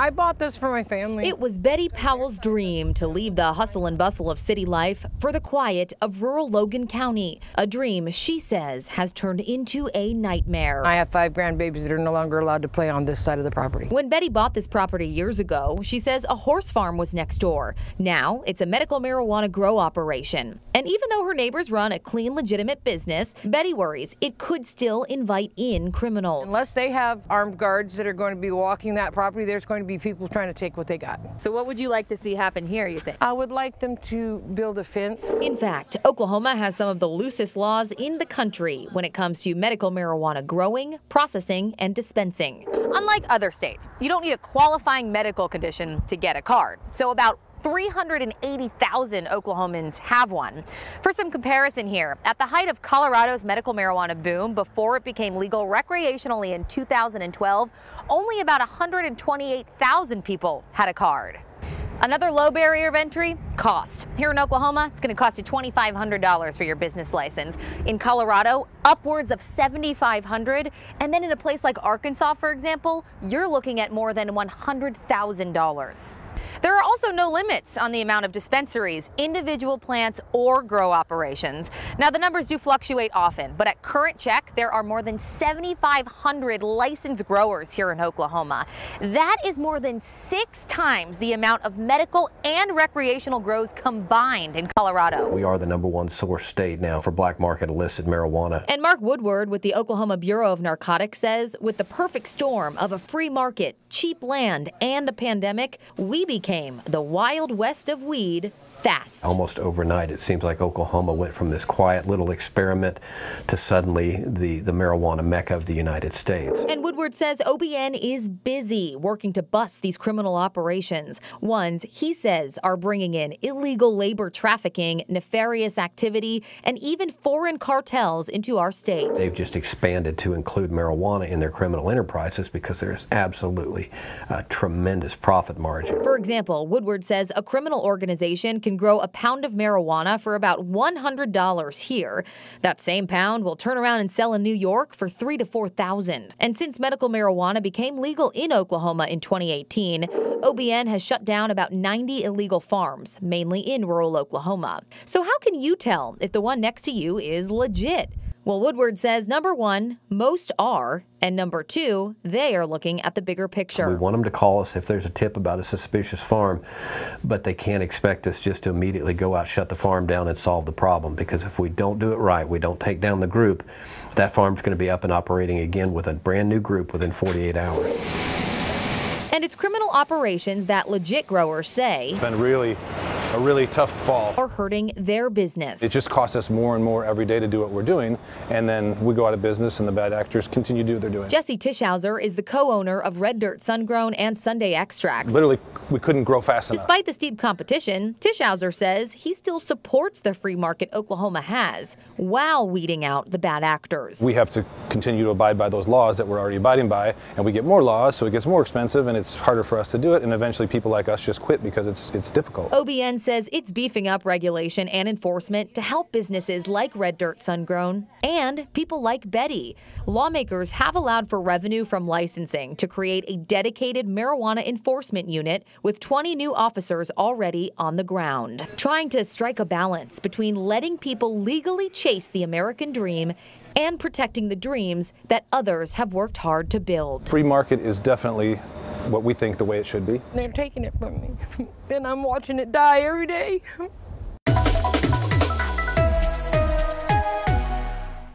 I bought this for my family. It was Betty Powell's dream to leave the hustle and bustle of city life for the quiet of rural Logan County. A dream she says has turned into a nightmare. I have 5 grandbabies that are no longer allowed to play on this side of the property. When Betty bought this property years ago, she says a horse farm was next door. Now it's a medical marijuana grow operation. And even though her neighbors run a clean, legitimate business, Betty worries it could still invite in criminals. Unless they have armed guards that are going to be walking that property, there's going to be people trying to take what they got. So what would you like to see happen here, you think? I would like them to build a fence. In fact, Oklahoma has some of the loosest laws in the country when it comes to medical marijuana growing, processing, and dispensing. Unlike other states, you don't need a qualifying medical condition to get a card. So about 380,000 Oklahomans have one. For some comparison here, at the height of Colorado's medical marijuana boom before it became legal recreationally in 2012, only about 128,000 people had a card. Another low barrier of entry, cost. Here in Oklahoma, it's going to cost you $2,500 for your business license. In Colorado, upwards of $7,500. And then in a place like Arkansas, for example, you're looking at more than $100,000. There are also no limits on the amount of dispensaries, individual plants, or grow operations. Now, the numbers do fluctuate often, but at current check, there are more than 7,500 licensed growers here in Oklahoma. That is more than 6 times the amount of medical and recreational grows combined in Colorado. We are the #1 source state now for black market illicit marijuana. And Mark Woodward with the Oklahoma Bureau of Narcotics says with the perfect storm of a free market, cheap land, and a pandemic, we became the Wild West of weed fast. Almost overnight, it seems like Oklahoma went from this quiet little experiment to suddenly the marijuana mecca of the United States. And Woodward says OBN is busy working to bust these criminal operations. Ones he says are bringing in illegal labor trafficking, nefarious activity, and even foreign cartels into our state. They've just expanded to include marijuana in their criminal enterprises because there's absolutely a tremendous profit margin. For example, Woodward says a criminal organization can grow a pound of marijuana for about $100 here. That same pound will turn around and sell in New York for $3,000 to $4,000. And since medical marijuana became legal in Oklahoma in 2018, OBN has shut down about 90 illegal farms, mainly in rural Oklahoma. So how can you tell if the one next to you is legit? Well, Woodward says, #1, most are, and #2, they are looking at the bigger picture. We want them to call us if there's a tip about a suspicious farm, but they can't expect us just to immediately go out, shut the farm down, and solve the problem, because if we don't do it right, we don't take down the group, that farm's going to be up and operating again with a brand new group within 48 hours. And it's criminal operations that legit growers say it's been a really tough fall. Are hurting their business. It just costs us more and more every day to do what we're doing, and then we go out of business and the bad actors continue to do what they're doing. Jesse Tischhauser is the co-owner of Red Dirt Sun-Grown and Sunday Extracts. Literally, we couldn't grow fast enough. Despite the steep competition, Tischhauser says he still supports the free market Oklahoma has while weeding out the bad actors. We have to continue to abide by those laws that we're already abiding by, and we get more laws, so it gets more expensive, and it's harder for us to do it, and eventually people like us just quit because it's difficult. OBN says it's beefing up regulation and enforcement to help businesses like Red Dirt Sun-Grown and people like Betty. Lawmakers have allowed for revenue from licensing to create a dedicated marijuana enforcement unit with 20 new officers already on the ground, trying to strike a balance between letting people legally chase the American dream and protecting the dreams that others have worked hard to build. Free market is definitely what we think the way it should be. They're taking it from me, and I'm watching it die every day.